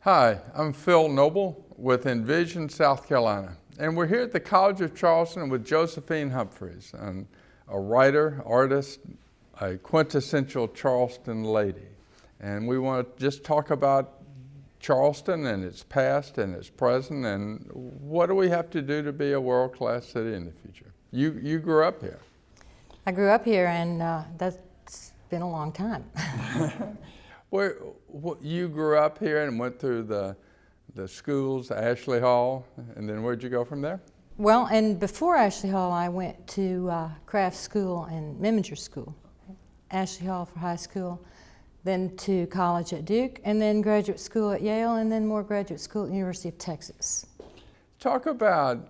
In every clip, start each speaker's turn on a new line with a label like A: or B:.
A: Hi, I'm Phil Noble with Envision South Carolina, and we're here at the College of Charleston with Josephine Humphreys, a writer, artist, a quintessential Charleston lady. And we want to just talk about Charleston and its past and its present, and what do we have to do to be a world-class city in the future. You grew up here.
B: I grew up here, and that's been a long time.
A: You grew up here and went through the schools, Ashley Hall, and then where'd you go from there?
B: Well, and before Ashley Hall, I went to craft school and Miminger School. Ashley Hall for high school, then to college at Duke, and then graduate school at Yale, and then more graduate school at the University of Texas.
A: Talk about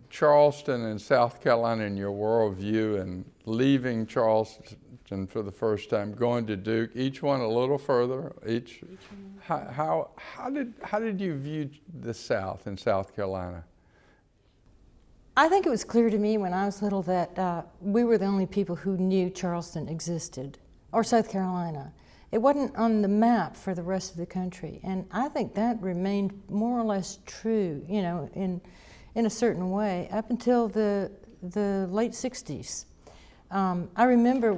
A: Charleston and South Carolina and your worldview and leaving Charleston for the first time, going to Duke, each one a little further. How did you view the South in South Carolina?
B: I think it was clear to me when I was little that we were the only people who knew Charleston existed, or South Carolina. It wasn't on the map for the rest of the country, and I think that remained more or less true, you know, in a certain way, up until the late 60s. I remember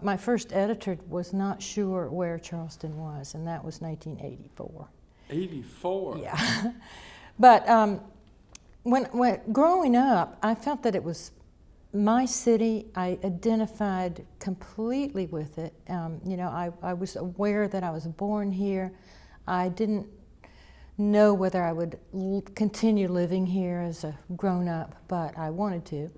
B: my first editor was not sure where Charleston was, and that was 1984.
A: 84?
B: Yeah. But when growing up, I felt that it was my city. I identified completely with it. You know, I was aware that I was born here. I didn't know whether I would continue living here as a grown-up, but I wanted to.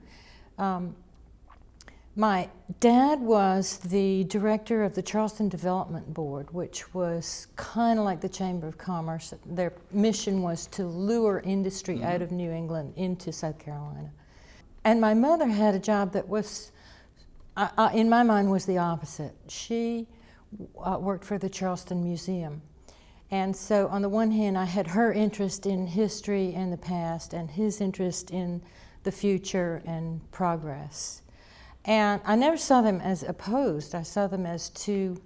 B: My dad was the director of the Charleston Development Board, which was kind of like the Chamber of Commerce. Their mission was to lure industry out of New England into South Carolina. And my mother had a job that was, in my mind, was the opposite. She worked for the Charleston Museum. And so on the one hand, I had her interest in history and the past, and his interest in the future and progress. And I never saw them as opposed. I saw them as two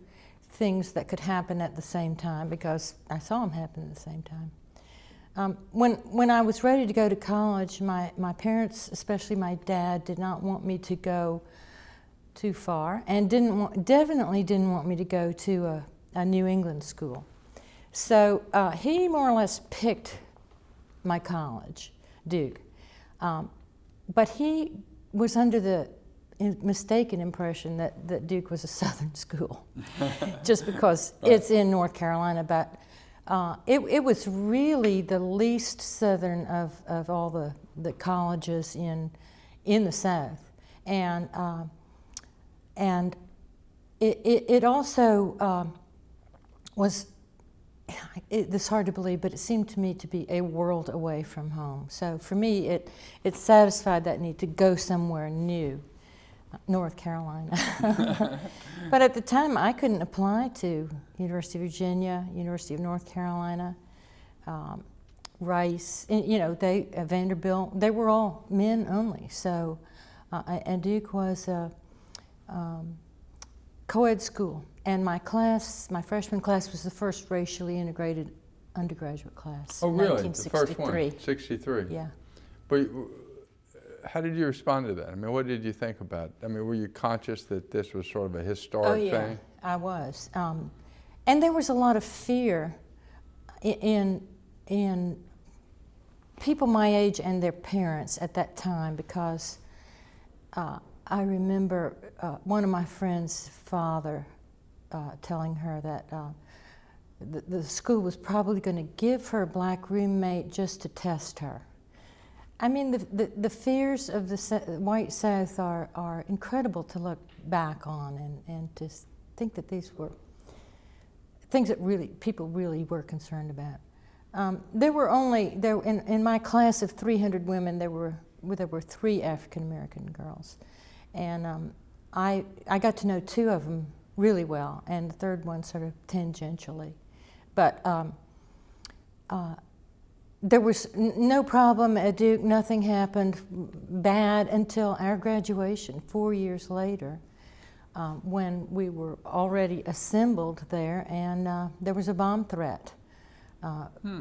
B: things that could happen at the same time, because I saw them happen at the same time. When I was ready to go to college, my parents, especially my dad, did not want me to go too far, and definitely didn't want me to go to a New England school. So he more or less picked my college, Duke. But he was under the mistaken impression that Duke was a Southern school, just because it's in North Carolina. But it was really the least Southern of all the colleges in the South, and it also was. It's hard to believe, but it seemed to me to be a world away from home. So for me, it satisfied that need to go somewhere new. North Carolina. But at the time, I couldn't apply to University of Virginia, University of North Carolina, Rice, you know, Vanderbilt. They were all men only. So, and Duke was a co-ed school. And my freshman class was the first racially integrated undergraduate class.
A: Oh, really?
B: 1963.
A: The first one, 63.
B: Yeah.
A: But how did you respond to that? I mean, what did you think about it? I mean, were you conscious that this was sort of a historic thing?
B: I was. And there was a lot of fear in people my age and their parents at that time, because I remember one of my friend's father telling her that the school was probably going to give her a black roommate just to test her. I mean, the fears of the white South are incredible to look back on, and to think that these were things that people really were concerned about. There were in my class of 300 women, there were 3 African American girls, and I got to know 2 of them really well, and the third one sort of tangentially, but. There was no problem at Duke. Nothing happened bad until our graduation 4 years later, when we were already assembled there, and there was a bomb threat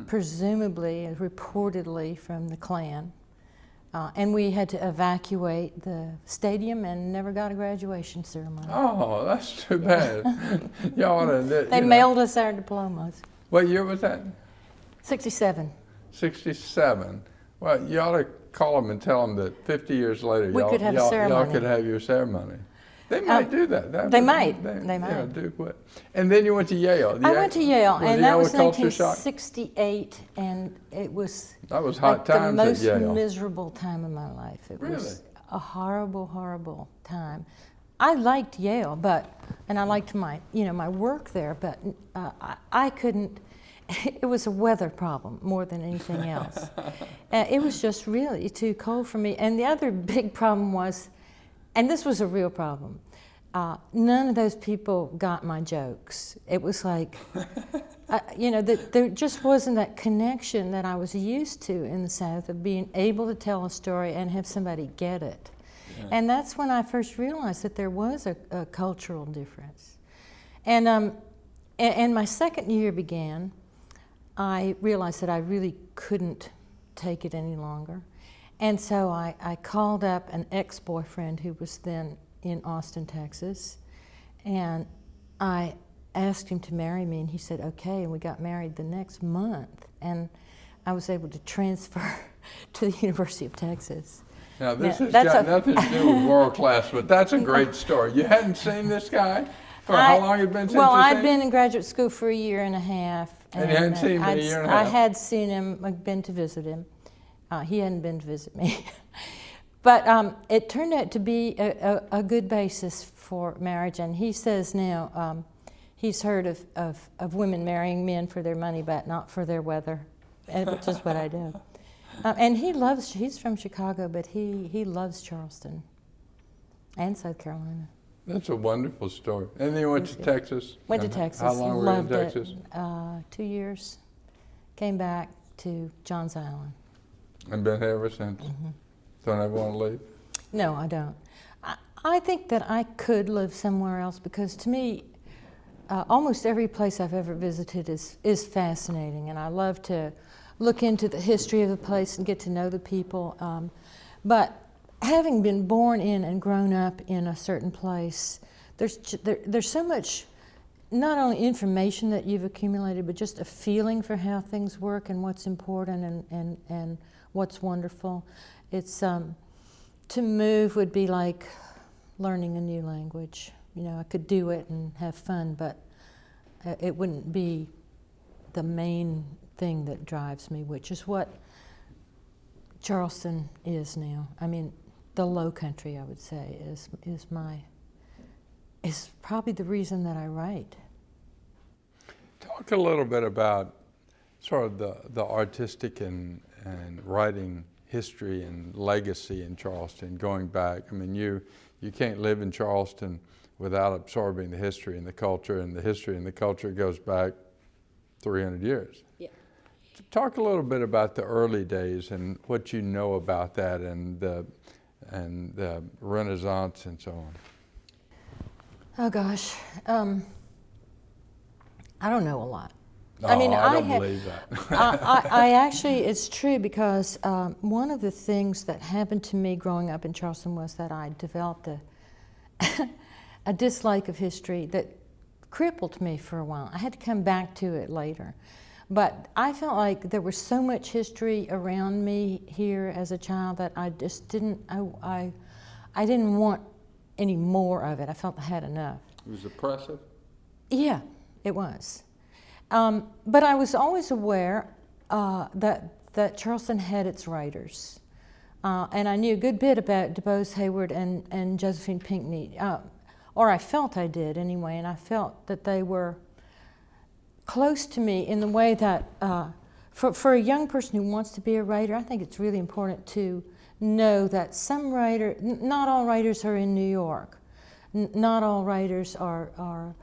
B: presumably, reportedly from the Klan. And we had to evacuate the stadium and never got a graduation ceremony.
A: Oh, that's too bad. Y'all ought to,
B: They mailed us our diplomas.
A: What year was that?
B: 67.
A: 67. Well, you ought to call them and tell them that 50 years later,
B: We could have a ceremony.
A: y'all could have your ceremony. They might do that.
B: They might.
A: Yeah, Duke would. And then you went to Yale.
B: I went to Yale, and that was
A: culture shock?
B: 1968, and it was
A: That was hot times
B: the
A: at Yale.
B: most miserable time of my life. It
A: Really?
B: was a horrible, horrible time. I liked Yale, and I liked my work there, but I couldn't. It was a weather problem more than anything else. It was just really too cold for me. And the other big problem was, and this was a real problem, none of those people got my jokes. It was like, there just wasn't that connection that I was used to in the South of being able to tell a story and have somebody get it. Yeah. And that's when I first realized that there was a cultural difference. And my second year began, I realized that I really couldn't take it any longer. And so I called up an ex-boyfriend who was then in Austin, Texas, and I asked him to marry me, and he said, okay, and we got married the next month, and I was able to transfer to the University of Texas.
A: Now, this has got nothing to do with world class, but that's a great story. You hadn't seen this guy? For how long had it been since
B: Well,
A: you
B: I'd
A: seen
B: been in graduate school for a year and a half.
A: And you hadn't seen him in a year and a half?
B: I had seen him, I'd been to visit him. He hadn't been to visit me. But it turned out to be a good basis for marriage. And he says now he's heard of women marrying men for their money, but not for their weather, which is what I do. And he's from Chicago, but he loves Charleston and South Carolina.
A: That's a wonderful story. And then you went to Texas?
B: Went to Texas.
A: How long were you in Texas?
B: 2 years. Came back to Johns Island.
A: And been here ever since? Mm-hmm. Don't ever want to leave? No,
B: I don't. I think that I could live somewhere else because to me, almost every place I've ever visited is fascinating, and I love to look into the history of the place and get to know the people. But having been born in and grown up in a certain place, there's so much, not only information that you've accumulated, but just a feeling for how things work and what's important and what's wonderful. It's to move would be like learning a new language. I could do it and have fun, but it wouldn't be the main thing that drives me, which is what Charleston is now. I mean, the Low Country, I would say, is probably the reason that I write.
A: Talk a little bit about sort of the artistic and writing history and legacy in Charleston, going back. I mean, you can't live in Charleston without absorbing the history and the culture, and the history and the culture goes back 300 years. Yeah. Talk a little bit about the early days and what you know about that and the Renaissance and so on.
B: Oh gosh, I don't know a lot.
A: I don't believe that.
B: I actually, it's true because one of the things that happened to me growing up in Charleston was that I developed a dislike of history that crippled me for a while. I had to come back to it later. But I felt like there was so much history around me here as a child that I just didn't want any more of it. I felt I had enough.
A: It was oppressive?
B: Yeah, it was. But I was always aware that Charleston had its writers. And I knew a good bit about DuBose Hayward and Josephine Pinckney, or I felt I did anyway, and I felt that they were close to me in the way that for a young person who wants to be a writer, I think it's really important to know that not all writers are in New York. Not all writers are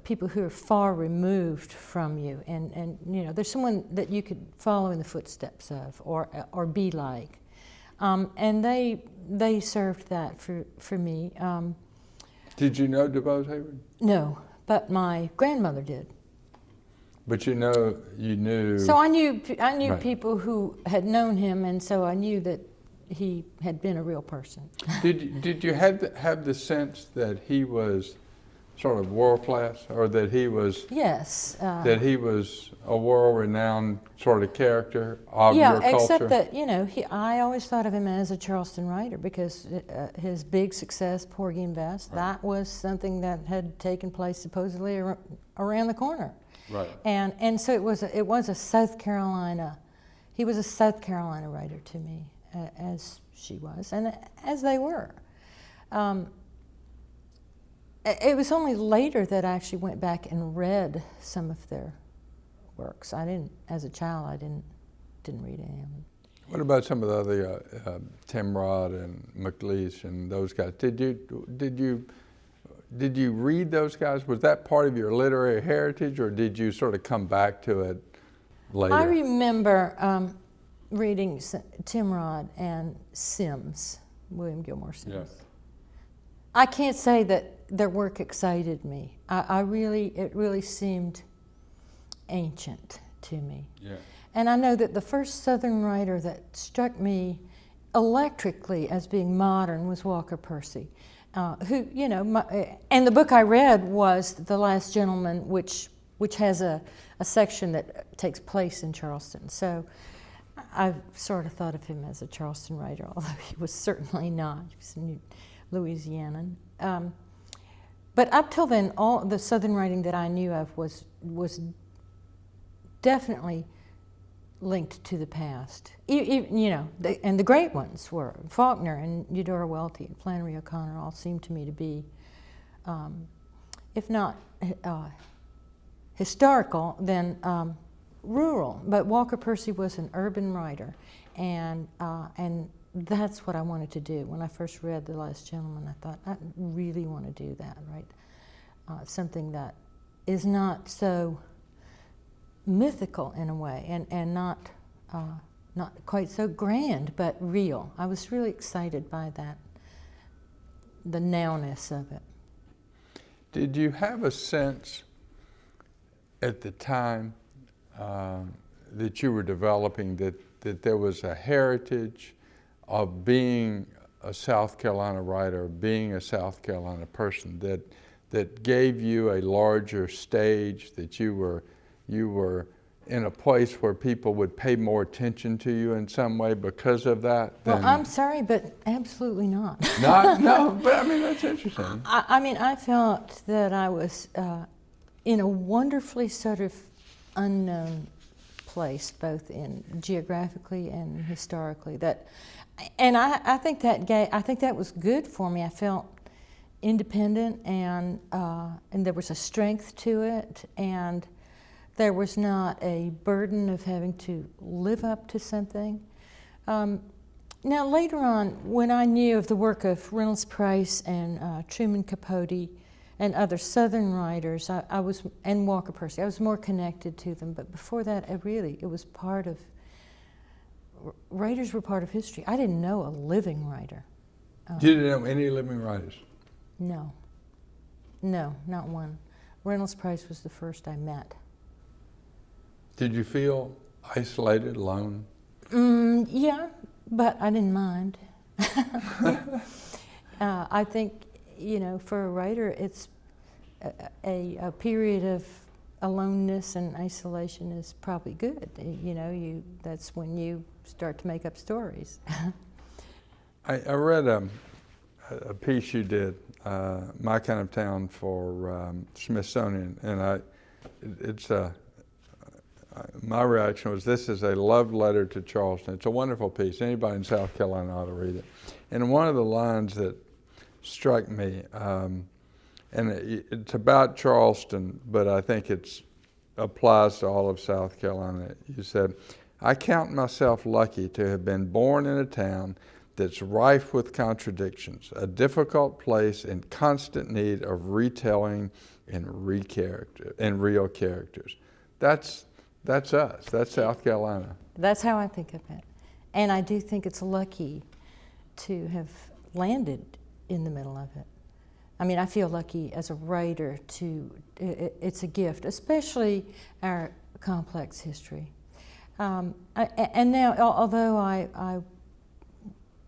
B: people who are far removed from you, and there's someone that you could follow in the footsteps of or be like, and they served that for me.
A: Did you know DuBose Hayward?
B: No, but my grandmother did.
A: But you knew.
B: So I knew
A: Right.
B: people who had known him, and so I knew that he had been a real person.
A: Did you have the sense that he was sort of world class, or that he was
B: Yes.
A: a world-renowned sort of character of
B: Yeah,
A: your culture?
B: except that, I always thought of him as a Charleston writer because his big success, Porgy and Bess, that was something that had taken place supposedly around the corner.
A: Right.
B: And so it was a South Carolina. He was a South Carolina writer to me, as she was, and as they were. It was only later that I actually went back and read some of their works. As a child, I didn't read any of them.
A: What about some of the other Timrod and McLeish and those guys? Did you read those guys? Was that part of your literary heritage, or did you sort of come back to it later?
B: I remember reading Timrod and Sims, William Gilmore Sims.
A: Yes.
B: I can't say that their work excited me. It really seemed ancient to me.
A: Yeah.
B: And I know that the first Southern writer that struck me electrically as being modern was Walker Percy, who, and the book I read was The Last Gentleman, which has a section that takes place in Charleston. So I've sort of thought of him as a Charleston writer, although he was certainly not. He was a Louisianan. But up till then, all the Southern writing that I knew of was definitely linked to the past. And the great ones were Faulkner and Eudora Welty and Flannery O'Connor all seemed to me to be, if not historical, then rural. But Walker Percy was an urban writer, and that's what I wanted to do. When I first read The Last Gentleman, I thought, I really want to do that, right? Something that is not so mythical in a way, and not quite so grand, but real. I was really excited by that, the nowness of it.
A: Did you have a sense at the time that you were developing that there was a heritage of being a South Carolina writer, being a South Carolina person, that gave you a larger stage, that you were in a place where people would pay more attention to you in some way because of that?
B: Well, I'm sorry, but absolutely not.
A: No, but I mean, that's interesting.
B: I felt that I was in a wonderfully sort of unknown place, both in geographically and historically. I think that was good for me. I felt independent, and there was a strength to it, and there was not a burden of having to live up to something. Now later on, when I knew of the work of Reynolds Price and Truman Capote and other Southern writers, and Walker Percy, I was more connected to them. But before that, it was part of. Writers were part of history. I didn't know a living writer.
A: You didn't know any living writers?
B: No, not one. Reynolds Price was the first I met.
A: Did you feel isolated, alone?
B: Yeah, but I didn't mind. I think, for a writer, it's a period of aloneness and isolation is probably good. That's when you start to make up stories.
A: I read a piece you did, My Kind of Town, for Smithsonian, and my reaction was, this is a love letter to Charleston. It's a wonderful piece. Anybody in South Carolina ought to read it. And one of the lines that struck me, and it's about Charleston, but I think it applies to all of South Carolina. You said, I count myself lucky to have been born in a town that's rife with contradictions, a difficult place in constant need of retelling and real characters. That's us. That's South Carolina.
B: That's how I think of it. And I do think it's lucky to have landed in the middle of it. I mean, I feel lucky as a writer it's a gift, especially our complex history. And now, although I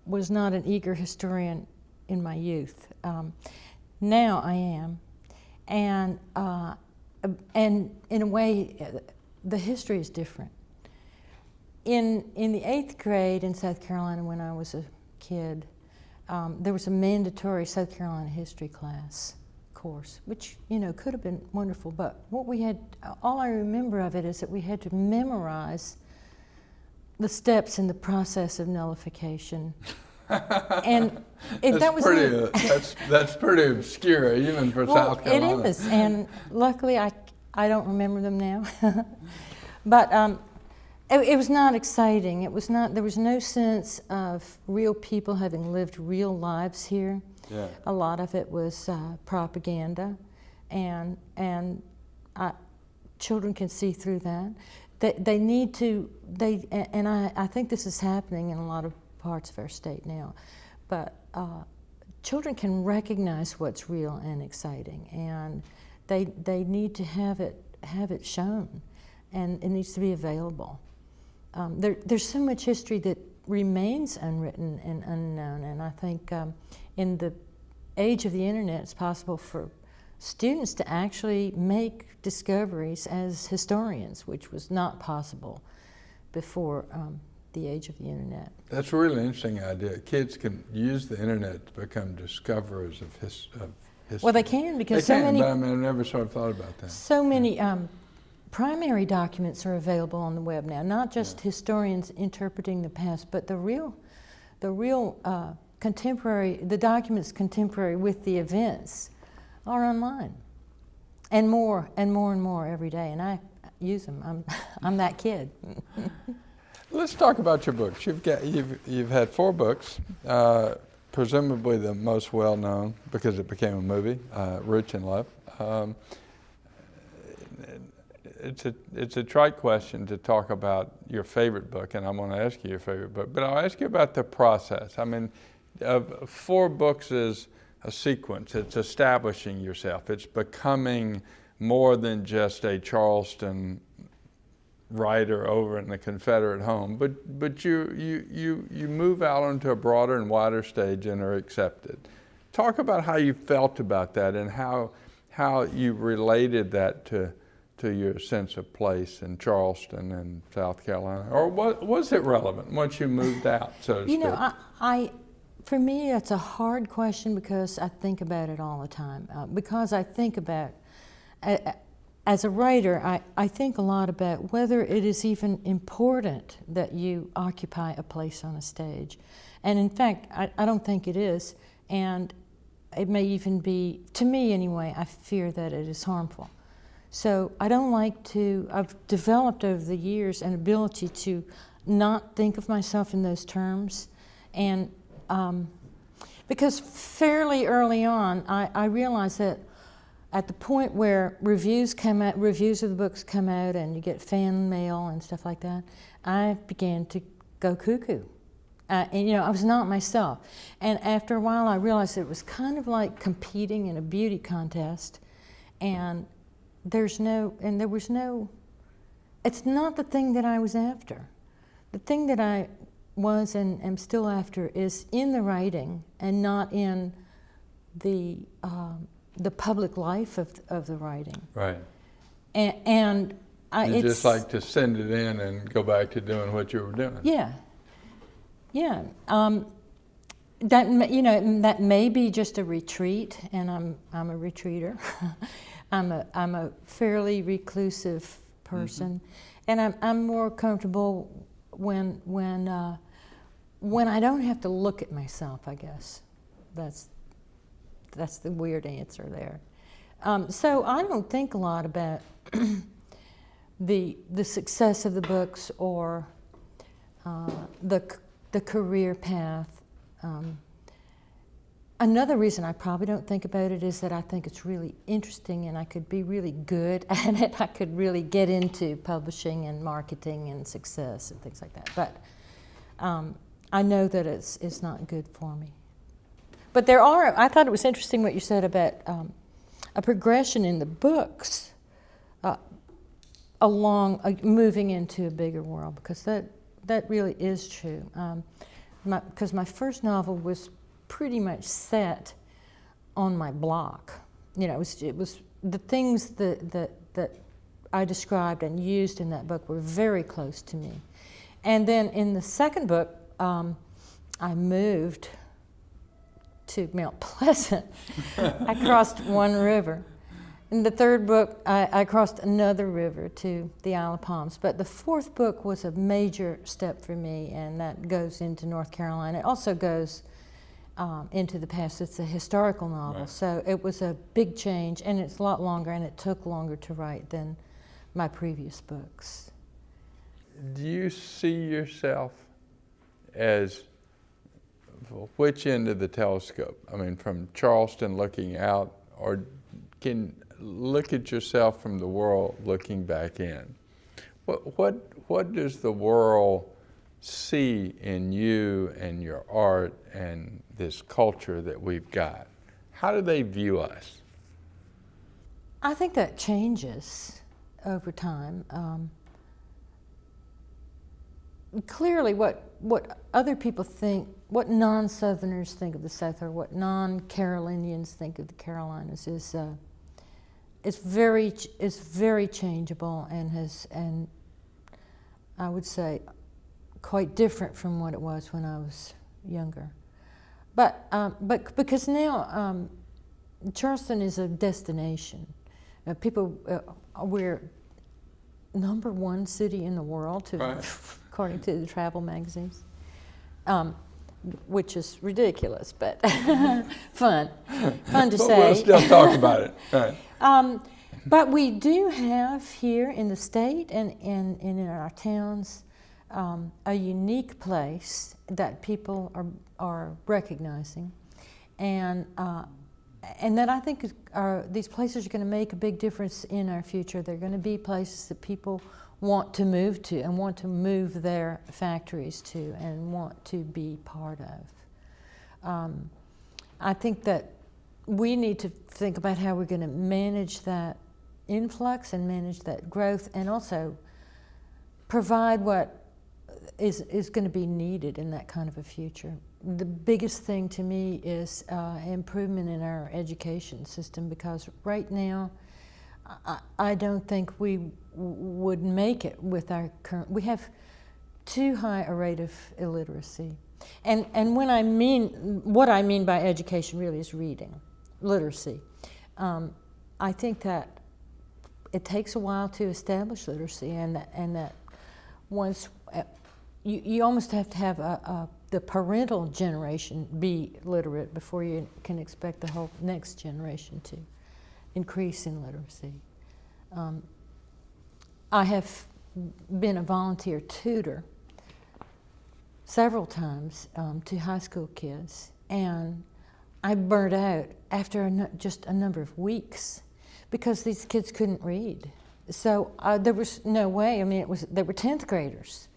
B: was not an eager historian in my youth, now I am. And in a way, the history is different. In the 8th grade in South Carolina when I was a kid, there was a mandatory South Carolina history class course, which, could have been wonderful, but all I remember of it is that we had to memorize the steps in the process of nullification. And
A: that's pretty obscure, even for South Carolina.
B: It is, and luckily I don't remember them now. But it was not exciting. There was no sense of real people having lived real lives here.
A: Yeah.
B: A lot of it was propaganda, and children can see through that. They need to, and I think this is happening in a lot of parts of our state now, but children can recognize what's real and exciting, and they need to have it shown, and it needs to be available. There's so much history that remains unwritten and unknown, and I think in the age of the internet, it's possible for students to actually make discoveries as historians, which was not possible before the age of the internet.
A: That's a really interesting idea. Kids can use the internet to become discoverers of history.
B: Well, they can, because
A: but I mean, I never sort of thought about that.
B: So many primary documents are available on the web now, not just historians interpreting the past, but the real contemporary, the documents contemporary with the events are online, and more and more and more every day, and I use them. I'm that kid.
A: Let's talk about your books. You've had 4 books, presumably the most well known because it became a movie, Rich in Love. It's a trite question to talk about your favorite book, and I'm going to ask you your favorite book, but I'll ask you about the process. I mean, 4 books is a sequence. It's establishing yourself. It's becoming more than just a Charleston writer over in the Confederate home, but you move out onto a broader and wider stage and are accepted. Talk about how you felt about that and how you related that to your sense of place in Charleston and South Carolina, or was it relevant once you moved out, so to speak?
B: For me, it's a hard question because I think about it all the time. Because I think about, as a writer, I think a lot about whether it is even important that you occupy a place on a stage. And in fact, I don't think it is. And it may even be, to me anyway, I fear that it is harmful. So I don't like to, I've developed over the years an ability to not think of myself in those terms. And because fairly early on, I realized that at the point where reviews of the books come out and you get fan mail and stuff like that, I began to go cuckoo. And I was not myself. And after a while, I realized it was kind of like competing in a beauty contest, and there was no, it's not the thing that I was after. The thing that I was and am still after is in the writing and not in the public life of the writing.
A: Right.
B: And
A: you just like to send it in and go back to doing what you were doing.
B: Yeah. Yeah. That may be just a retreat, and I'm a retreater. I'm a fairly reclusive person, and I'm more comfortable when I don't have to look at myself, I guess. That's the weird answer there. So I don't think a lot about the success of the books or the career path. Another reason I probably don't think about it is that I think it's really interesting and I could be really good at it. I could really get into publishing and marketing and success and things like that. But I know that it's not good for me. But I thought it was interesting what you said about a progression in the books along moving into a bigger world, because that really is true. Because my first novel was pretty much set on my block. You know, it was the things that I described and used in that book were very close to me. And then in the second book, I moved to Mount Pleasant. I crossed one river. In the third book, I crossed another river to the Isle of Palms. But the fourth book was a major step for me, and that goes into North Carolina. It also goes into the past. It's a historical novel, right. So it was a big change, and it's a lot longer, and it took longer to write than my previous books.
A: Do you see yourself as which end of the telescope? I mean, from Charleston looking out, or can look at yourself from the world looking back in? What does the world see in you and your art and this culture that we've got? How do they view us?
B: I think that changes over time. Clearly what other people think, what non-Southerners think of the South, or what non-Carolinians think of the Carolinas is very changeable, and I would say quite different from what it was when I was younger. But because now Charleston is a destination. We're #1 city in the world, right. According to the travel magazines, which is ridiculous, but fun to say.
A: We'll still talk about it. Right.
B: But we do have here in the state and in our towns a unique place that people are recognizing, and that I think these places are going to make a big difference in our future. They're going to be places that people want to move to and want to move their factories to and want to be part of. I think that we need to think about how we're going to manage that influx and manage that growth, and also provide what is going to be needed in that kind of a future. The biggest thing to me is improvement in our education system, because right now I don't think we would make it with our current. We have too high a rate of illiteracy, and what I mean by education really is reading, literacy. I think that it takes a while to establish literacy, and that once you almost have to have the parental generation be literate before you can expect the whole next generation to increase in literacy. I have been a volunteer tutor several times to high school kids, and I burned out after just a number of weeks because these kids couldn't read. So there was no way. I mean, they were 10th graders,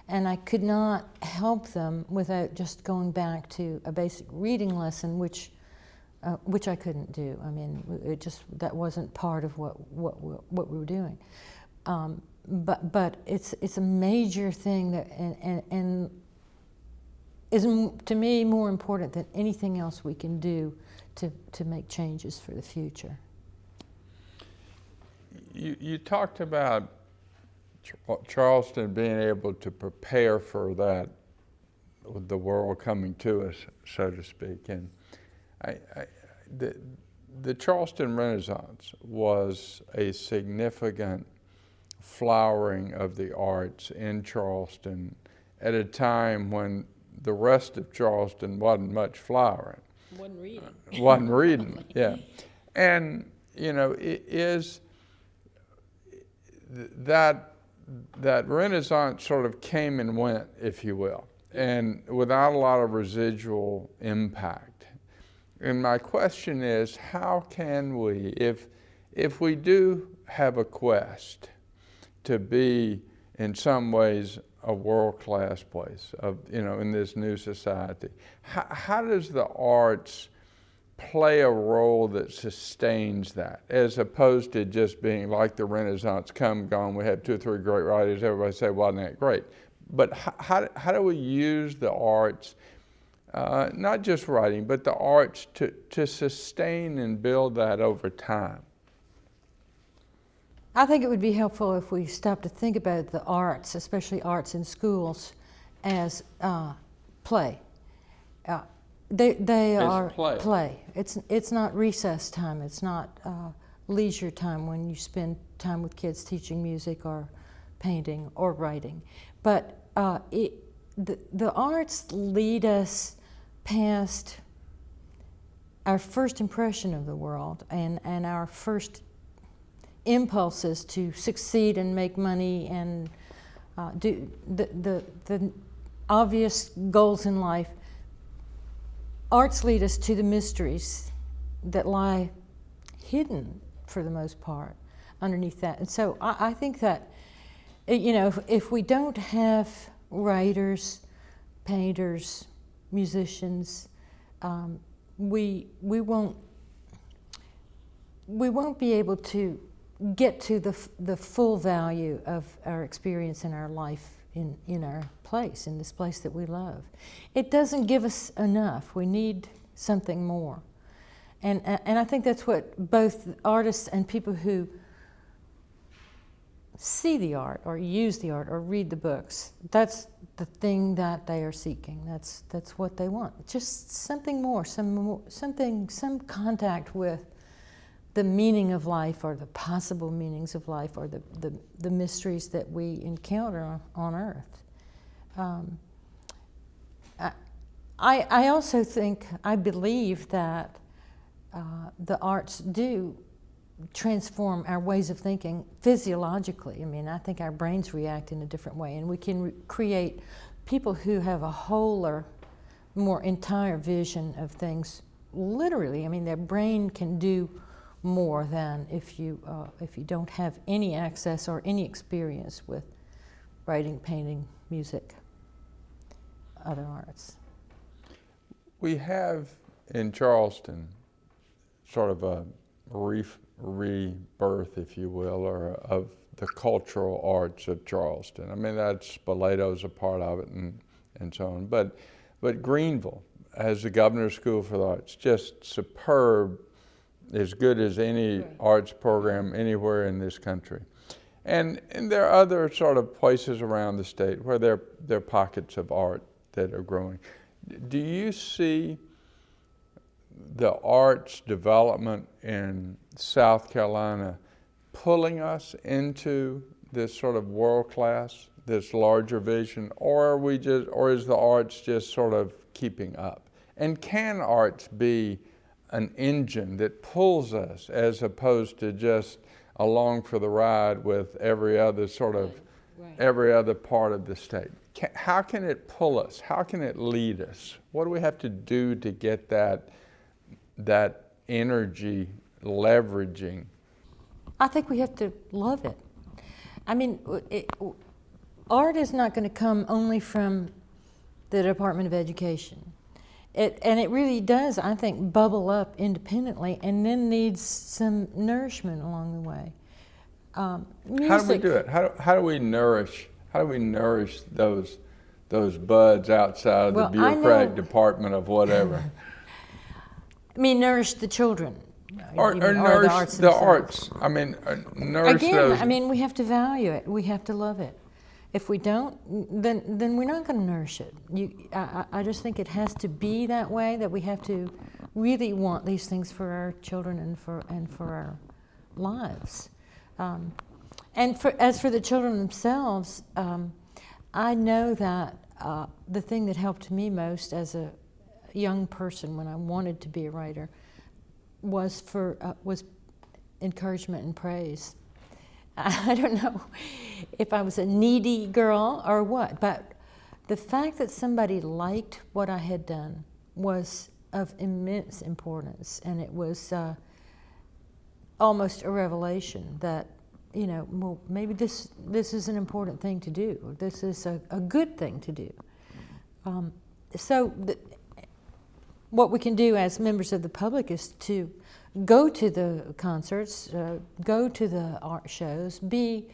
B: and I could not help them without just going back to a basic reading lesson, which I couldn't do. I mean, that wasn't part of what we were doing. But it's a major thing that and is to me more important than anything else we can do to make changes for the future.
A: You talked about Charleston being able to prepare for that, with the world coming to us, so to speak, and the Charleston Renaissance was a significant flowering of the arts in Charleston at a time when the rest of Charleston wasn't much flowering. Wasn't reading, yeah. And, you know, it is that Renaissance sort of came and went, if you will, and without a lot of residual impact. And my question is, how can we, if we do have a quest to be in some ways a world-class place in this new society, how does the arts play a role that sustains that, as opposed to just being like the Renaissance, come, gone, we had 2 or 3 great writers, everybody say, wasn't that great? But how do we use the arts, not just writing, but the arts to sustain and build that over time?
B: I think it would be helpful if we stopped to think about the arts, especially arts in schools, as play. They are play. It's not recess time. It's not leisure time when you spend time with kids teaching music or painting or writing. But the arts lead us past our first impression of the world and our first impulses to succeed and make money and do the obvious goals in life. Arts lead us to the mysteries that lie hidden, for the most part, underneath that. And so I think that, if we don't have writers, painters, musicians, we won't be able to get to the full value of our experience in our life in our place, in this place that we love. It doesn't give us enough. We need something more. And I think that's what both artists and people who see the art or use the art or read the books, that's the thing that they are seeking. That's what they want. Just something more, some contact with the meaning of life or the possible meanings of life or the mysteries that we encounter on earth. I also think, I believe that the arts do transform our ways of thinking physiologically. I mean, I think our brains react in a different way, and we can create people who have a wholer, more entire vision of things. Literally, I mean, their brain can do more than if you don't have any access or any experience with writing, painting, music, other arts.
A: We have in Charleston sort of a rebirth, if you will, or of the cultural arts of Charleston. I mean, that's Spoleto's a part of it and so on. But Greenville has the Governor's School for the Arts, just superb, as good as any arts program anywhere in this country. And there are other sort of places around the state where there are pockets of art that are growing. Do you see the arts development in South Carolina pulling us into this sort of world class, this larger vision, or is the arts just sort of keeping up? And can arts be an engine that pulls us as opposed to just along for the ride with every other sort of every other part of the state? How can it pull us? How can it lead us? What do we have to do to get that energy leveraging?
B: I think we have to love it. I mean, art is not going to come only from the Department of Education. It really does, I think, bubble up independently and then needs some nourishment along the way. Music.
A: How do we do it? How do we nourish those buds outside of the bureaucratic department of whatever?
B: I mean, nourish the children.
A: Or nourish the arts. I mean, nourish
B: again,
A: those.
B: I mean, we have to value it. We have to love it. If we don't, then we're not going to nourish it. I just think it has to be that way, that we have to really want these things for our children and for our lives. And as for the children themselves, I know that the thing that helped me most as a young person when I wanted to be a writer was encouragement and praise. I don't know if I was a needy girl or what, but the fact that somebody liked what I had done was of immense importance, and it was almost a revelation that, well, maybe this is an important thing to do, or this is a good thing to do. what we can do as members of the public is to go to the concerts, go to the art shows, be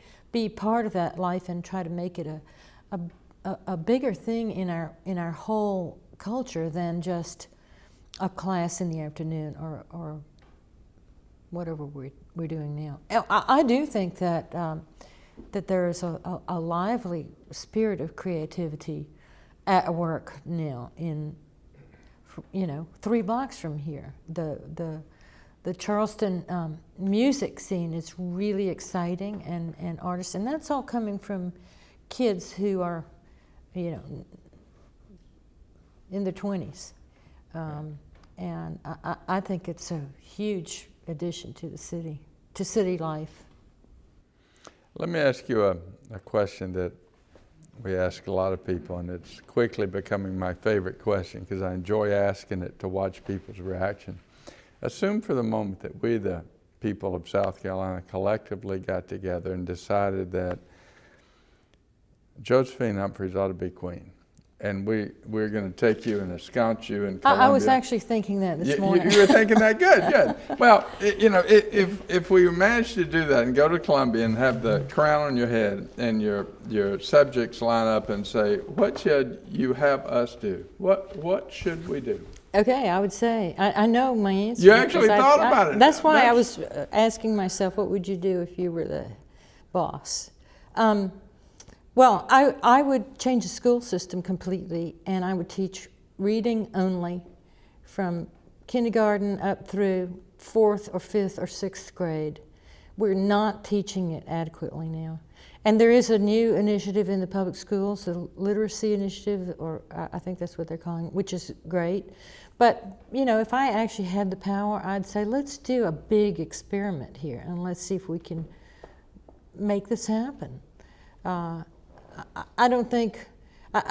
B: part of that life, and try to make it a bigger thing in our whole culture than just a class in the afternoon or whatever we're doing now. I do think that that there is a lively spirit of creativity at work now in 3 blocks from here. The Charleston music scene is really exciting, and artists, and that's all coming from kids who are, in their 20s. And I think it's a huge addition to the city, to city life.
A: Let me ask you a question that we ask a lot of people, and it's quickly becoming my favorite question because I enjoy asking it to watch people's reaction. Assume for the moment that we, the people of South Carolina, collectively got together and decided that Josephine Humphreys ought to be queen. And we're going to take you and ensconce you in Columbia.
B: I was actually thinking that this morning.
A: You were thinking that? Good. Well, if we manage to do that and go to Columbia and have the crown on your head and your subjects line up and say, what should you have us do? What should we do?
B: Okay, I would say, I know my answer.
A: You actually thought about it.
B: That's why I was asking myself, what would you do if you were the boss? Well, I would change the school system completely, and I would teach reading only from kindergarten up through 4th or 5th or 6th grade. We're not teaching it adequately now. And there is a new initiative in the public schools, the literacy initiative, or I think that's what they're calling it, which is great. But, if I actually had the power, I'd say, let's do a big experiment here, and let's see if we can make this happen. I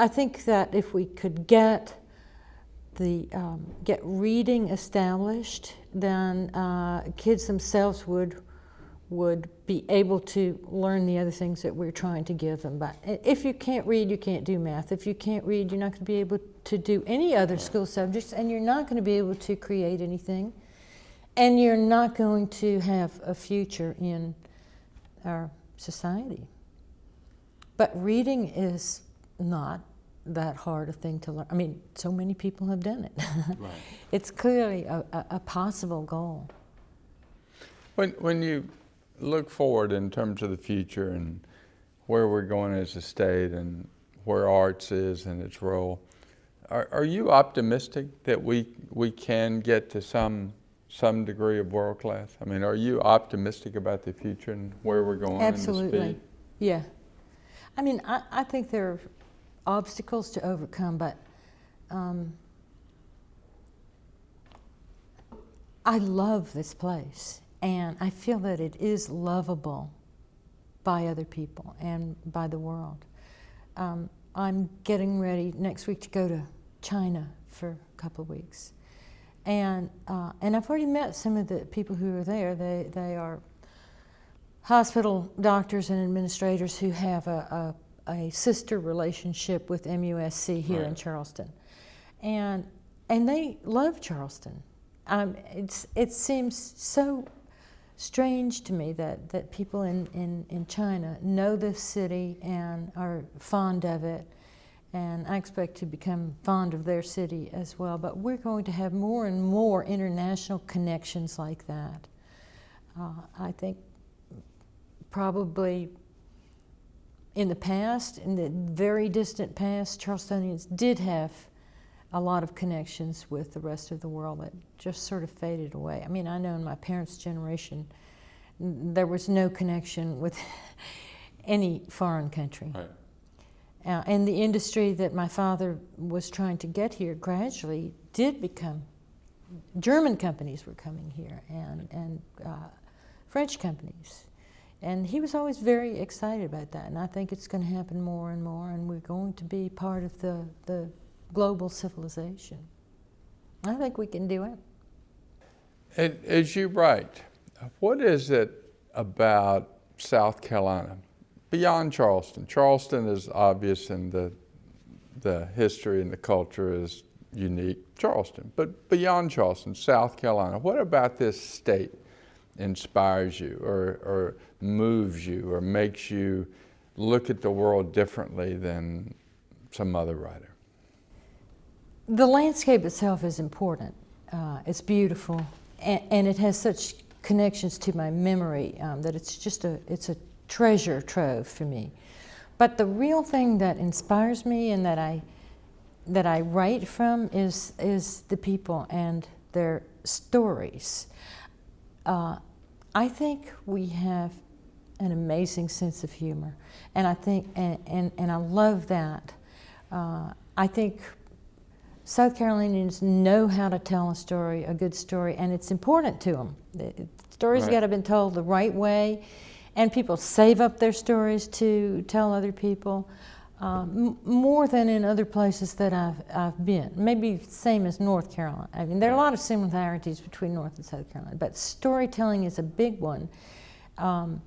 B: think that if we could get reading established, then kids themselves would be able to learn the other things that we're trying to give them. But if you can't read, you can't do math. If you can't read, you're not going to be able to do any other school subjects, and you're not going to be able to create anything, and you're not going to have a future in our society. But reading is not that hard a thing to learn. I mean, so many people have done it. Right. It's clearly a possible goal.
A: When you look forward in terms of the future and where we're going as a state and where arts is and its role, are you optimistic that we can get to some degree of world class? I mean, are you optimistic about the future and where we're going?
B: Absolutely.
A: And the speed?
B: Yeah. I mean, I think there are obstacles to overcome, but I love this place, and I feel that it is lovable by other people and by the world. I'm getting ready next week to go to China for a couple of weeks, and I've already met some of the people who are there. They are hospital doctors and administrators who have a sister relationship with MUSC here in Charleston, and they love Charleston. It seems so strange to me that people in China know this city and are fond of it, and I expect to become fond of their city as well. But we're going to have more and more international connections like that. I think probably in the past, in the very distant past, Charlestonians did have a lot of connections with the rest of the world that just sort of faded away. I mean, I know in my parents' generation, there was no connection with any foreign country. Right. And the industry that my father was trying to get here gradually did become, German companies were coming here, and French companies. And he was always very excited about that, and I think it's going to happen more and more, and we're going to be part of the global civilization. I think we can do it.
A: As you write, what is it about South Carolina, beyond Charleston? Charleston is obvious, and the history and the culture is unique Charleston. But beyond Charleston, South Carolina, what about this state inspires you or moves you or makes you look at the world differently than some other writer?
B: The landscape itself is important. It's beautiful, and it has such connections to my memory that it's a treasure trove for me. But the real thing that inspires me and that I write from is the people and their stories. I think we have an amazing sense of humor, and I think and I love that. I think South Carolinians know how to tell a story, a good story, and it's important to them. The stories got to be told the right way, and people save up their stories to tell other people more than in other places that I've been. Maybe same as North Carolina. I mean, there are a lot of similarities between North and South Carolina, but storytelling is a big one. And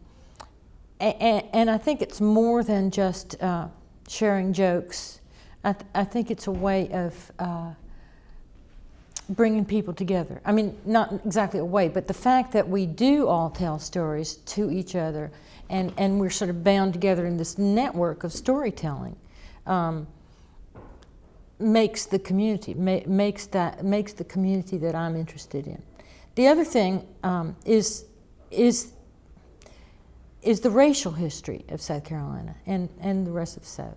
B: I think it's more than just sharing jokes. I think it's a way of bringing people together. I mean, not exactly a way, but the fact that we do all tell stories to each other, and we're sort of bound together in this network of storytelling, makes the community, makes the community that I'm interested in. The other thing is the racial history of South Carolina and the rest of the South.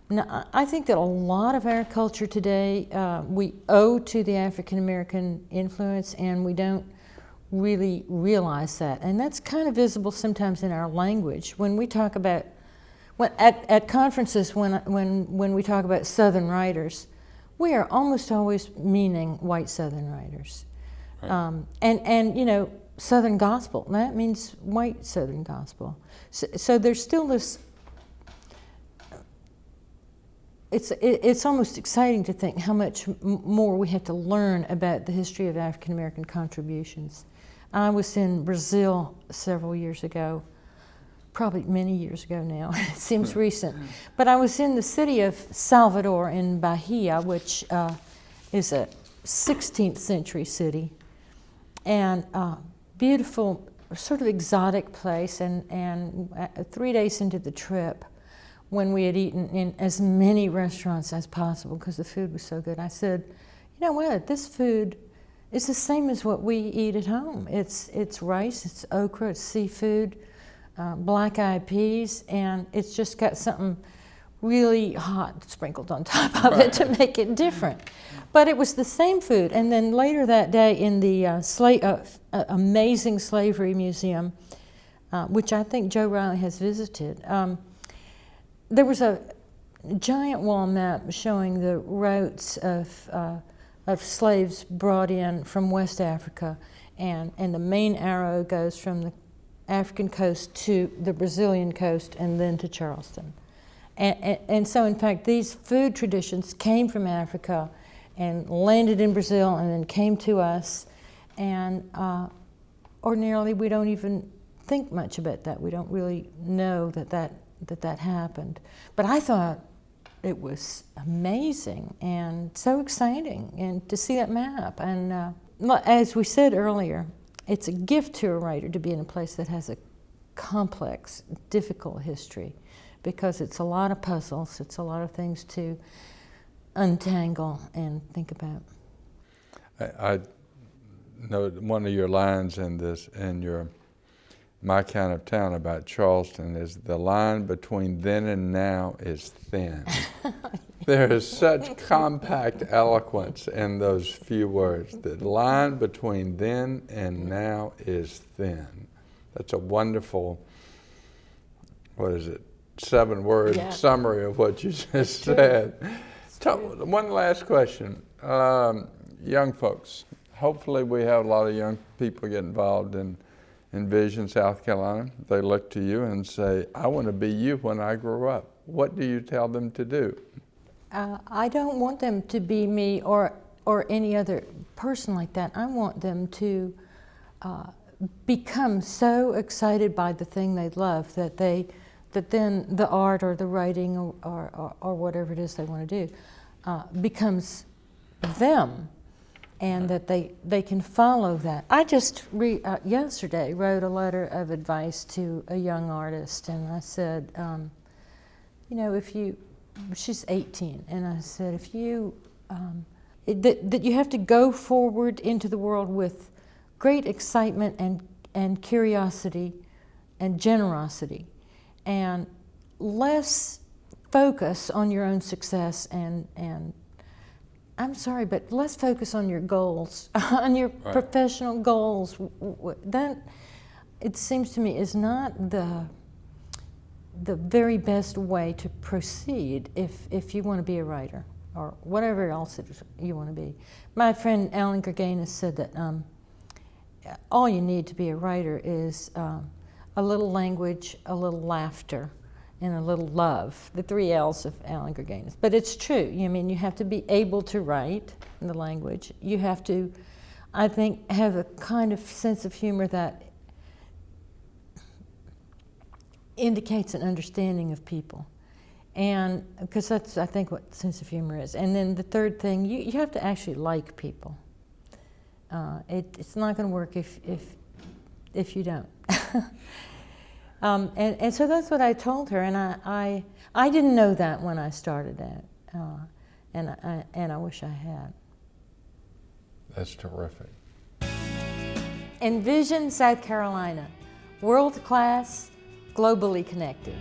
B: Now, I think that a lot of our culture today we owe to the African American influence, and we don't really realize that. And that's kind of visible sometimes in our language. When we talk about, at conferences, when we talk about Southern writers, we are almost always meaning white Southern writers. Right. And you know, Southern gospel, that means white Southern gospel. So there's still this. It's almost exciting to think how much more we have to learn about the history of African American contributions. I was in Brazil several years ago, probably many years ago now. It seems recent. But I was in the city of Salvador in Bahia, which is a 16th century city, and beautiful, sort of exotic place. And 3 days into the trip, when we had eaten in as many restaurants as possible because the food was so good, I said, you know what, this food is the same as what we eat at home. It's rice, it's okra, it's seafood, black-eyed peas, and it's just got something really hot sprinkled on top of it to make it different. But it was the same food. And then later that day in the amazing slavery museum, which I think Joe Riley has visited, there was a giant wall map showing the routes of slaves brought in from West Africa, and the main arrow goes from the African coast to the Brazilian coast and then to Charleston. And so, in fact, these food traditions came from Africa and landed in Brazil and then came to us, and ordinarily we don't even think much about that. We don't really know that happened. But I thought it was amazing and so exciting, and to see that map. And as we said earlier, it's a gift to a writer to be in a place that has a complex, difficult history, because it's a lot of puzzles, it's a lot of things to untangle and think about.
A: I know one of your lines in this, in your My Kind of Town about Charleston, is the line between then and now is thin. There is such compact eloquence in those few words. The line between then and now is thin. That's a wonderful, 7-word summary of what you just said. One last question. Young folks, hopefully we have a lot of young people get involved in Envision South Carolina. They look to you and say, I want to be you when I grow up. What do you tell them to do?
B: I don't want them to be me or any other person like that. I want them to become so excited by the thing they love that then the art or the writing or whatever it is they want to do becomes them, and that they can follow that. I just yesterday wrote a letter of advice to a young artist, and I said, you know, she's 18, and I said, if you, that you have to go forward into the world with great excitement and curiosity and generosity, and less focus on your own success and I'm sorry, but let's focus on your goals, on your professional goals. That, it seems to me, is not the very best way to proceed if you want to be a writer or whatever else you want to be. My friend Alan Gerganis said that all you need to be a writer is a little language, a little laughter, and a little love, the 3 L's of Alan Gerganis. But it's true. I mean, you have to be able to write in the language. You have to, I think, have a kind of sense of humor that indicates an understanding of people. And because that's, I think, what sense of humor is. And then the third thing, you have to actually like people. It's not going to work if you don't. And so that's what I told her, and I didn't know that when I started that, and I wish I had.
A: That's terrific.
B: Envision South Carolina, world class, globally connected.